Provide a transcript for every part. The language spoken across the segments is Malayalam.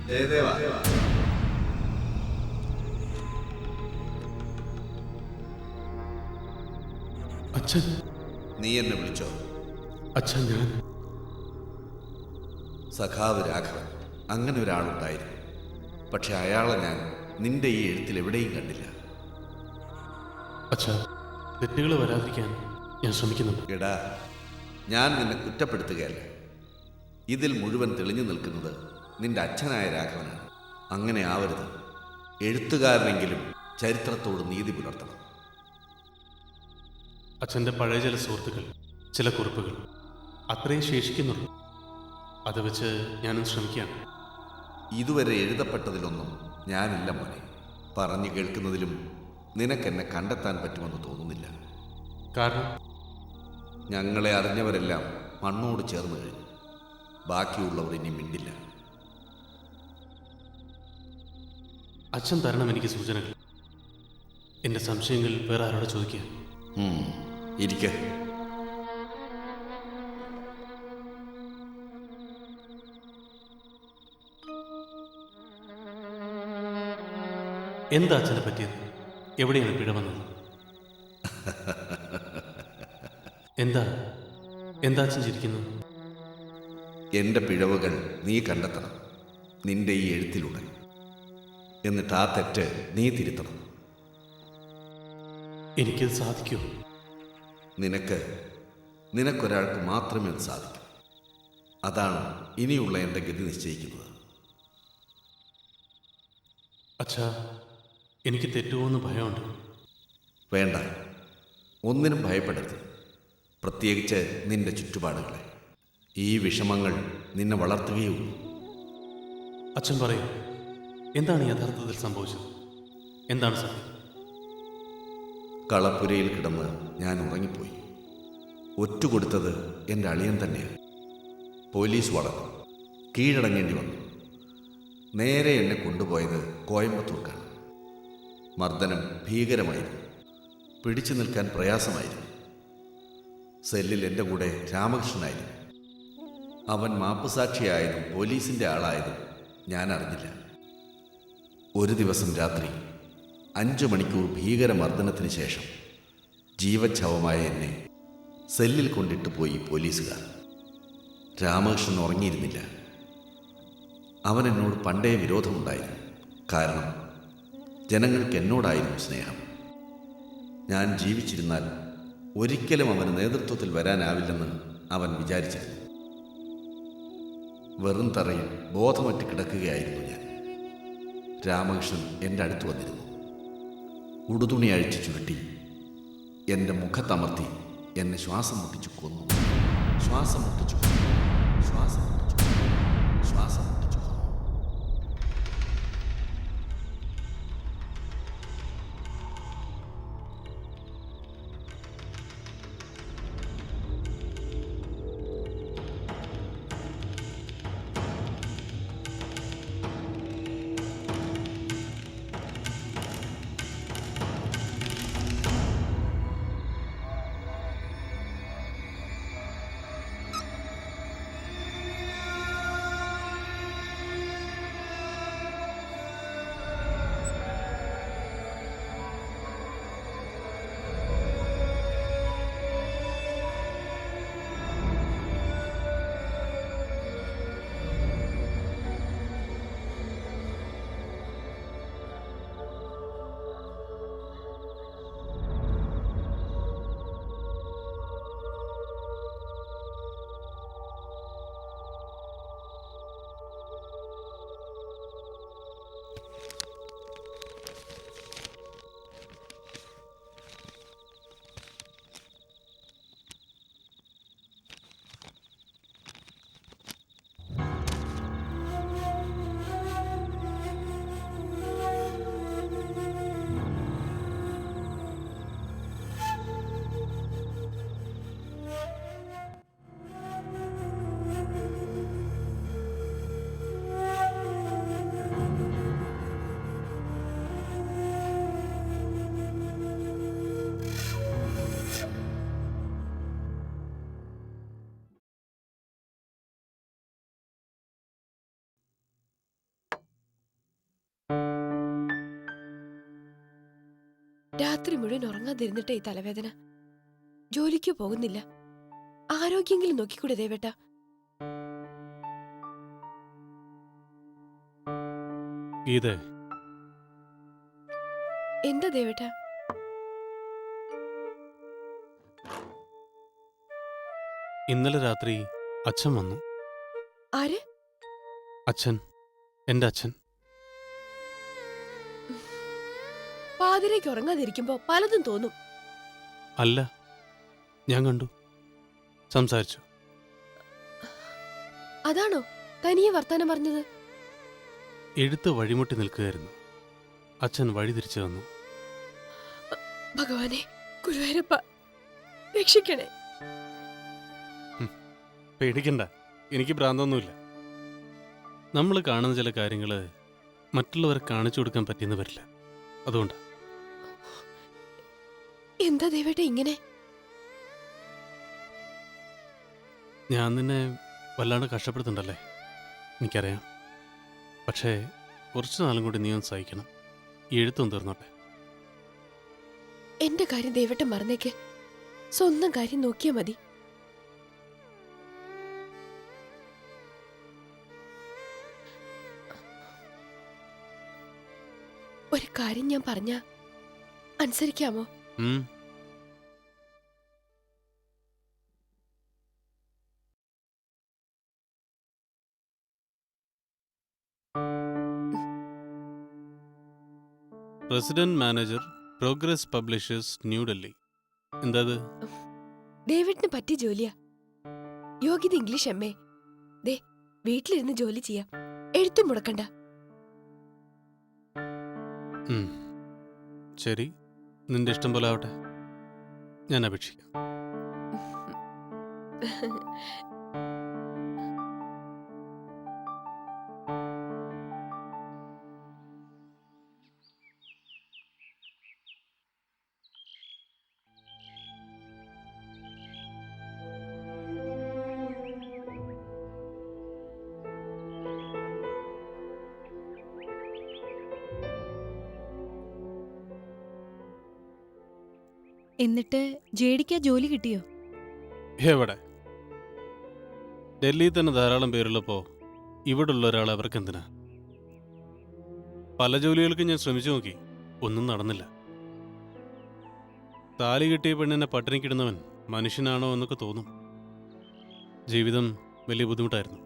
ജയദേവ, അച്ഛൻ. നീ എന്നെ വിളിച്ചോ? അച്ഛൻ, ഞാൻ സഖാവ് രാഘവൻ, അങ്ങനെ ഒരാളുണ്ടായിരുന്നു. പക്ഷെ അയാളെ ഞാൻ നിന്റെ ഈ എഴുത്തിൽ എവിടെയും കണ്ടില്ല. അച്ഛാ, തെറ്റുകൾ വരാതിരിക്കാൻ ഞാൻ ശ്രമിക്കുന്നുണ്ട്. എടാ, ഞാൻ നിന്നെ കുറ്റപ്പെടുത്തുകയല്ല. ഇതിൽ മുഴുവൻ തെളിഞ്ഞു നിൽക്കുന്നത് നിന്റെ അച്ഛനായ രാഘവനാണ്. അങ്ങനെ ആവരുത്. എഴുത്തുകാരനെങ്കിലും ചരിത്രത്തോട് നീതി പുലർത്തണം. അച്ഛൻ്റെ പഴയ ചില സുഹൃത്തുക്കൾ, ചില കുറിപ്പുകൾ, അത്രയും ശേഷിക്കുന്നുള്ളൂ. അത് വെച്ച് ഞാനും ശ്രമിക്കുകയാണ്. ഇതുവരെ എഴുതപ്പെട്ടതിലൊന്നും ഞാനില്ല മോനെ. പറഞ്ഞു കേൾക്കുന്നതിലും നിനക്കെന്നെ കണ്ടെത്താൻ പറ്റുമെന്ന് തോന്നുന്നില്ല. കാരണം ഞങ്ങളെ അറിഞ്ഞവരെല്ലാം മണ്ണോട് ചേർന്ന് കഴിഞ്ഞു. ബാക്കിയുള്ളവർ ഇനി മിണ്ടില്ല. അച്ഛൻ തരണം എനിക്ക് സൂചനകൾ. എൻ്റെ സംശയങ്ങൾ വേറെ ആരോട് ചോദിക്കുക? ഇരിക്ക. എന്താ അച്ഛനെ പറ്റിയത്? എവിടെയാണ് പിഴ വന്നത്? എന്താ എന്താ അച്ഛൻ ചിരിക്കുന്നത്? എൻ്റെ പിഴവുകൾ നീ കണ്ടെത്തണം, നിന്റെ ഈ എഴുത്തിലൂടെ. എന്നിട്ട് ആ തെറ്റ് നീ തിരുത്തണം. എനിക്കത് സാധിക്കുമോ? നിനക്കൊരാൾക്ക് മാത്രമേ അത് സാധിക്കൂ. അതാണ് ഇനിയുള്ള എൻ്റെ ഗതി നിശ്ചയിക്കുന്നത്. അച്ഛാ, എനിക്ക് തെറ്റുപോകുന്ന ഭയമുണ്ട്. വേണ്ട, ഒന്നിനും ഭയപ്പെടരുത്. പ്രത്യേകിച്ച് നിന്റെ ചുറ്റുപാടുകളെ. ഈ വിഷമങ്ങൾ നിന്നെ വളർത്തുകയുള്ളൂ. അച്ഛൻ പറയൂ, എന്താണ് യഥാർത്ഥത്തിൽ സംഭവിച്ചത്? എന്താണ് സത്യം? കളപ്പുരയിൽ കിടന്ന് ഞാൻ ഉറങ്ങിപ്പോയി. ഒറ്റുകൊടുത്തത് എൻ്റെ അളിയൻ തന്നെയാണ്. പോലീസ് വളർന്നു, കീഴടങ്ങേണ്ടി വന്നു. നേരെ എന്നെ കൊണ്ടുപോയത് കോയമ്പത്തൂർക്കാണ്. മർദ്ദനം ഭീകരമായിരുന്നു. പിടിച്ചു നിൽക്കാൻ പ്രയാസമായിരുന്നു. സെല്ലിൽ എൻ്റെ കൂടെ രാമകൃഷ്ണനായിരുന്നു. അവൻ മാപ്പുസാക്ഷിയായതും പോലീസിൻ്റെ ആളായതും ഞാൻ അറിഞ്ഞില്ല. ഒരു ദിവസം രാത്രി 5 മണിക്കൂർ ഭീകരമർദ്ദനത്തിന് ശേഷം ജീവച്ഛവമായ എന്നെ സെല്ലിൽ കൊണ്ടിട്ട് പോയി പോലീസുകാർ. രാമകൃഷ്ണൻ ഉറങ്ങിയിരുന്നില്ല. അവൻ എന്നോട് പണ്ടേ വിരോധമുണ്ടായിരുന്നു. കാരണം ജനങ്ങൾക്ക് എന്നോടായിരുന്നു സ്നേഹം. ഞാൻ ജീവിച്ചിരുന്നാൽ ഒരിക്കലും അവന് നേതൃത്വത്തിൽ വരാനാവില്ലെന്ന് അവൻ വിചാരിച്ചിരുന്നു. വെറും തറയിൽ ബോധമറ്റ് കിടക്കുകയായിരുന്നു ഞാൻ. രാമകൃഷ്ണൻ എൻ്റെ അടുത്ത് വന്നിരുന്നു. ഉടുതുണി അഴിച്ചു ചുരുട്ടി എൻ്റെ മുഖത്തമർത്തി എന്നെ ശ്വാസം മുട്ടിച്ചു കൊന്നു. ശ്വാസം മുട്ടിച്ചു കൊന്നു. ശ്വാസം മുട്ടിച്ചു കൊന്നു. ശ്വാസം മുട്ടിച്ചു കൊന്നു. രാത്രി മുഴുവൻ ഉറങ്ങാതിരുന്നിട്ടേ ഈ തലവേദന. ജോലിക്ക് പോകുന്നില്ല. ആരോഗ്യെങ്കിലും നോക്കിക്കൂടെ ദേവേട്ട? ഗീതേ, എന്താ ദേവേട്ട? ഇന്നലെ രാത്രി അച്ഛൻ വന്നു. ആര്? അച്ഛൻ, എന്റെ അച്ഛൻ. പാതിരേക്ക് ഉറങ്ങാതിരിക്കുമ്പോ പലതും തോന്നും. അല്ല, ഞാൻ കണ്ടു, സംസാരിച്ചു. അതാണോ തനിയെ വർത്താനം പറഞ്ഞത്? എഴുത്ത് വഴിമുട്ടി നിൽക്കുകയായിരുന്നു. അച്ഛൻ വഴി തിരിച്ചു തന്നു. ഭഗവാനെ, ഗുരുവായൂരപ്പ, രക്ഷിക്കണേ. പേടിക്കണ്ട, എനിക്ക് ഭ്രാന്തൊന്നുമില്ല. നമ്മൾ കാണുന്ന ചില കാര്യങ്ങൾ മറ്റുള്ളവരെ കാണിച്ചു കൊടുക്കാൻ പറ്റിയെന്ന് വരില്ല. അതുകൊണ്ട്. എന്താ ദേവേട്ട ഇങ്ങനെ? ഞാൻ നിന്നെ വല്ലാണ്ട് കഷ്ടപ്പെടുത്തുണ്ടല്ലേ, എനിക്കറിയാം. പക്ഷേ കുറച്ചു നാളും കൂടി നീ ഒന്ന് സഹിക്കണം. ഈ എഴുത്തൊന്നും തീർന്നോട്ടെ. എന്റെ കാര്യം ദേവേട്ടൻ മറന്നേക്ക്. സ്വന്തം കാര്യം നോക്കിയാ മതി. ഒരു കാര്യം ഞാൻ പറഞ്ഞ അനുസരിക്കാമോ? President manager, progress publishers, New Delhi. എന്താ? ഡേവിഡിന് പറ്റിയ ജോലിയാ. യോഗ്യത ഇംഗ്ലീഷ് എം എ. ദേ, വീട്ടിലിരുന്ന് ജോലി ചെയ്യാം, എഴുത്തും മുടക്കണ്ട. ശരി, നിന്റെ ഇഷ്ടം പോലെ ആവട്ടെ. ഞാൻ അപേക്ഷിക്കാം. എന്നിട്ട് ജേഡിക്ക് ജോലി കിട്ടിയോ? എവിടെ? ഡൽഹിയിൽ തന്നെ ധാരാളം പേരുള്ളപ്പോൾ ഇവിടെ ഉള്ള ഒരാൾ അവർക്കെന്തിനാ? പല ജോലികൾക്കും ഞാൻ ശ്രമിച്ചു നോക്കി, ഒന്നും നടന്നില്ല. താലി കിട്ടിയ പെണ്ണിനെ പട്ടിണിക്കിടുന്നവൻ മനുഷ്യനാണോ എന്നൊക്കെ തോന്നും. ജീവിതം വലിയ ബുദ്ധിമുട്ടായിരുന്നു.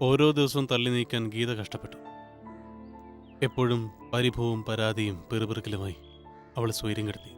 ഓരോ ദിവസവും തള്ളി നീക്കാൻ ഗീത കഷ്ടപ്പെട്ടു. എപ്പോഴും പരിഭവവും പരാതിയും പെറുപിറുക്കലുമായി അവൾ സ്വൈര്യം കെടുത്തി.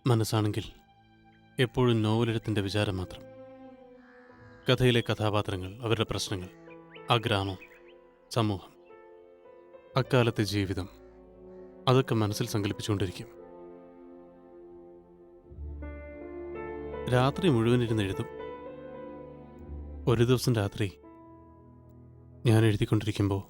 മനസ്സാണെങ്കിൽ എപ്പോഴും നോവലെഴുത്തിൻ്റെ വിചാരം മാത്രം. കഥയിലെ കഥാപാത്രങ്ങൾ, അവരുടെ പ്രശ്നങ്ങൾ, ആ ഗ്രാമം, സമൂഹം, അക്കാലത്തെ ജീവിതം, അതൊക്കെ മനസ്സിൽ സങ്കല്പിച്ചുകൊണ്ടിരിക്കും. രാത്രി മുഴുവൻ ഇരുന്ന് എഴുതും. ഒരു ദിവസം രാത്രി ഞാൻ എഴുതിക്കൊണ്ടിരിക്കുമ്പോൾ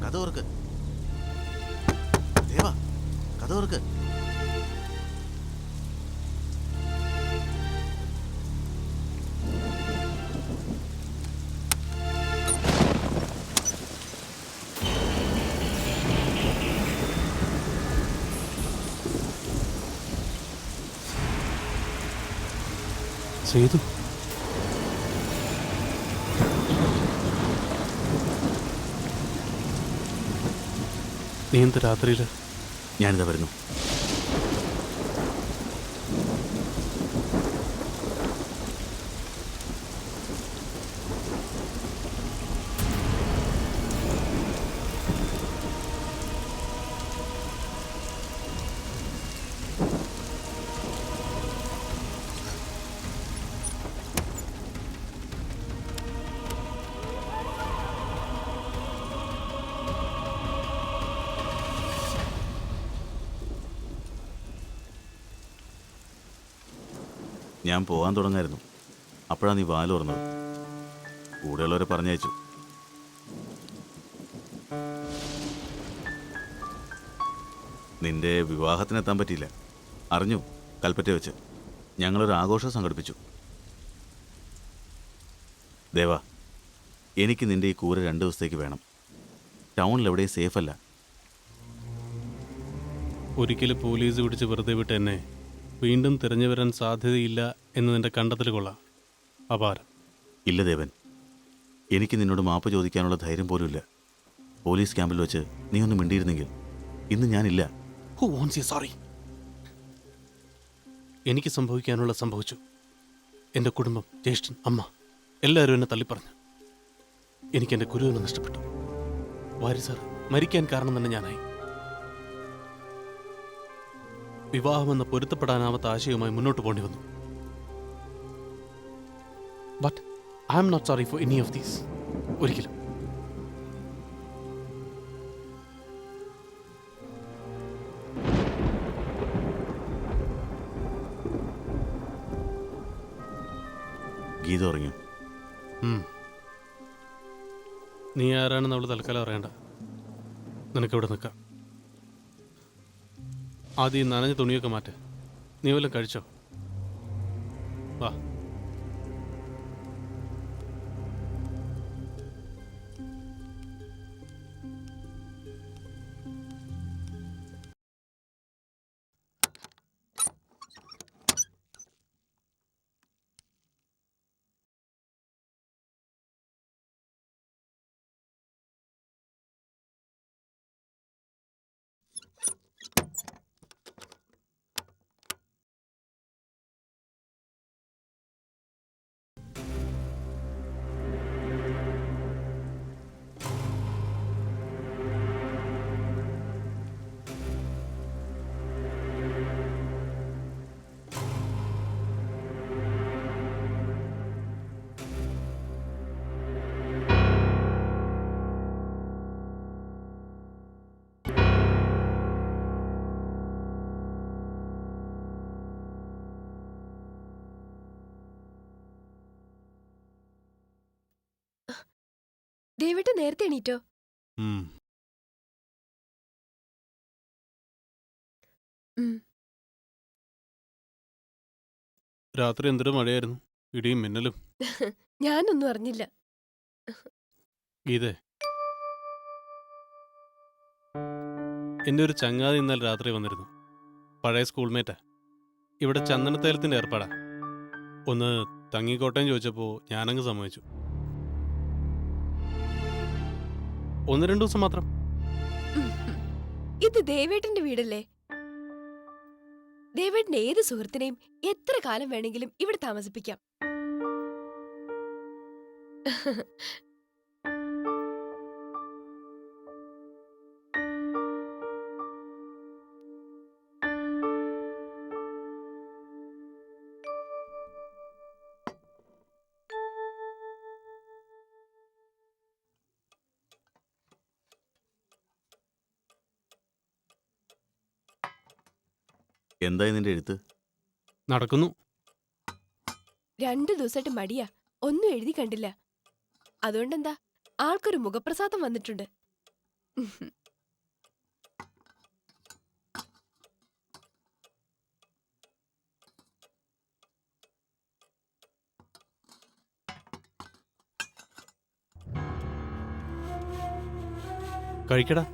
കഥ ഓർക്ക്, ദേവാ, കഥ ഓർക്ക്. സേതു, നീ എന്ത് രാത്രിയിൽ? ഞാനിതാ വരുന്നു. ഞാൻ പോകാൻ തുടങ്ങായിരുന്നു. അപ്പോഴാണ് നീ വാല് തുറന്നത്. കൂടെയുള്ളവരെ പറഞ്ഞയച്ചു. നിന്റെ വിവാഹത്തിനെത്താൻ പറ്റിയില്ല. അറിഞ്ഞു. കൽപ്പറ്റ വെച്ച് ഞങ്ങളൊരു ആഘോഷം സംഘടിപ്പിച്ചു. ദേവാ, എനിക്ക് നിന്റെ ഈ കൂര 2 ദിവസത്തേക്ക് വേണം. ടൗണിൽ എവിടെയും സേഫല്ല. ഒരിക്കലും പോലീസ് പിടിച്ച് വെറുതെ വിട്ട് എന്നെ വീണ്ടും തിരഞ്ഞു വരാൻ സാധ്യതയില്ല എന്നതിൻ്റെ കണ്ടെത്തൽ കൊള്ളാം. അപാരം. ഇല്ല ദേവൻ, എനിക്ക് നിന്നോട് മാപ്പ് ചോദിക്കാനുള്ള ധൈര്യം പോലുമില്ല. പോലീസ് ക്യാമ്പിൽ വെച്ച് നീ ഒന്ന് മിണ്ടിയിരുന്നെങ്കിൽ ഇന്ന് ഞാനില്ല. Who wants you sorry? എനിക്ക് സംഭവിക്കാനുള്ള സംഭവിച്ചു. എൻ്റെ കുടുംബം, ജ്യേഷ്ഠൻ, അമ്മ എല്ലാവരും എന്നെ തള്ളിപ്പറഞ്ഞു. എനിക്കെൻ്റെ ഗുരുവിനെ നഷ്ടപ്പെട്ടു. വാരി സാർ മരിക്കാൻ കാരണം തന്നെ ഞാനായി. വിവാഹമെന്ന പൊരുത്തപ്പെടാനാവാത്ത ആശയവുമായി മുന്നോട്ട് പോകേണ്ടി വന്നു. But I am not sorry for any of these. ഒരിക്കലും. ഗീത ഉറങ്ങിയോ? നീ ആരാണെന്ന് അവൾ തൽക്കാലം അറിയണ്ട. നിനക്കിവിടെ നിൽക്കാം. ആദ്യം നനഞ്ഞ തുണിയൊക്കെ മാറ്റ്. നീ വല്ലതും കഴിച്ചോ? വാ. ദേവേട്ടൻ നേരത്തെ എണീറ്റോ? ഉം. രാത്രി എന്തൊരു മഴയായിരുന്നു. ഇടിയും മിന്നലും. ഞാനൊന്നും അറിഞ്ഞില്ല. ഗീതേ, എൻ്റെ ഒരു ചങ്ങാതി ഇന്നലെ രാത്രി വന്നിരുന്നു. പഴയ സ്കൂൾമേറ്റാ. ഇവിടെ ചന്ദനത്തേലത്തിൻ്റെ ഏർപ്പാടാ. ഒന്ന് തങ്ങിക്കോട്ടേന്ന് ചോദിച്ചപ്പോൾ ഞാനങ്ങ് സമ്മതിച്ചു. 1-2 ദിവസം മാത്രം. ഇത് ദേവേട്ടന്റെ വീടല്ലേ? ദേവേട്ടന്റെ ഏത് സുഹൃത്തിനെയും എത്ര കാലം വേണമെങ്കിലും ഇവിടെ താമസിപ്പിക്കാം. എന്തായി നിന്റെ എഴുത്ത്? നടക്കുന്നു. 2 ദിവസമായിട്ട് മടിയാ. ഒന്നും എഴുതി കണ്ടില്ല. അതുകൊണ്ടെന്താ, ആൾക്കൊരു മുഖപ്രസാദം വന്നിട്ടുണ്ട്. കഴിക്കടാ.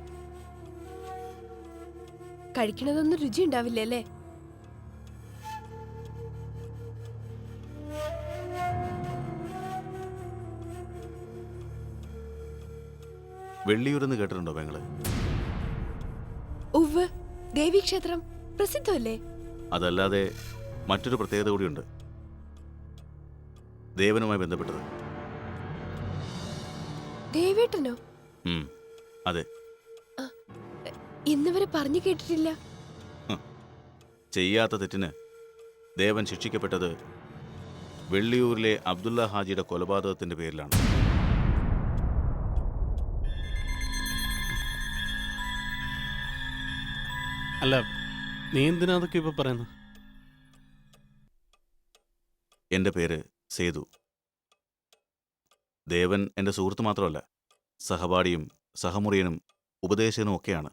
കഴിക്കണതൊന്നും രുചി ഉണ്ടാവില്ലേ? വെള്ളിയൂരെന്ന് കേട്ടിട്ടുണ്ടോ പെങ്ങള്? ഉവ്വ്, ദേവീക്ഷേത്രം പ്രസിദ്ധമല്ലേ? അതല്ലാതെ മറ്റൊരു പ്രത്യേകത കൂടിയുണ്ട് ദേവനുമായി ബന്ധപ്പെട്ടത്. ദേവേട്ടനോ? അതെ. ഇന്നുവരെ പറഞ്ഞു കേട്ടിട്ടില്ല. ചെയ്യാത്ത തെറ്റിന് ദേവൻ ശിക്ഷിക്കപ്പെട്ടത് വെള്ളിയൂരിലെ അബ്ദുള്ള ഹാജിയുടെ കൊലപാതകത്തിന്റെ പേരിലാണ്. അല്ല, നീ എന്തിനാ അതൊക്കെ ഇപ്പൊ പറയുന്നത്? എൻ്റെ പേര് സേതു. ദേവൻ എൻ്റെ സുഹൃത്ത് മാത്രമല്ല, സഹപാഠിയും സഹമുറിയനും ഉപദേശകനും ഒക്കെയാണ്.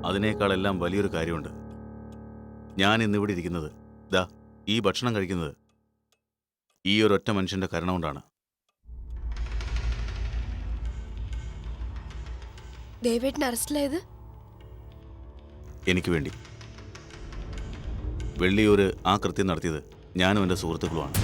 അതിനേക്കാളെല്ലാം വലിയൊരു കാര്യമുണ്ട്. ഞാൻ ഇന്നിവിടെ ഇരിക്കുന്നത്, ദാ ഈ ഭക്ഷണം കഴിക്കുന്നത് ഈ ഒരൊറ്റ മനുഷ്യൻ്റെ കരുണ കൊണ്ടാണ്. ദേവേട്ടൻ അറസ്റ്റിലായത് എനിക്ക് വേണ്ടി. വെള്ളിയൂര് ആ കൃത്യം നടത്തിയത് ഞാനും എൻ്റെ സുഹൃത്തുക്കളുമാണ്.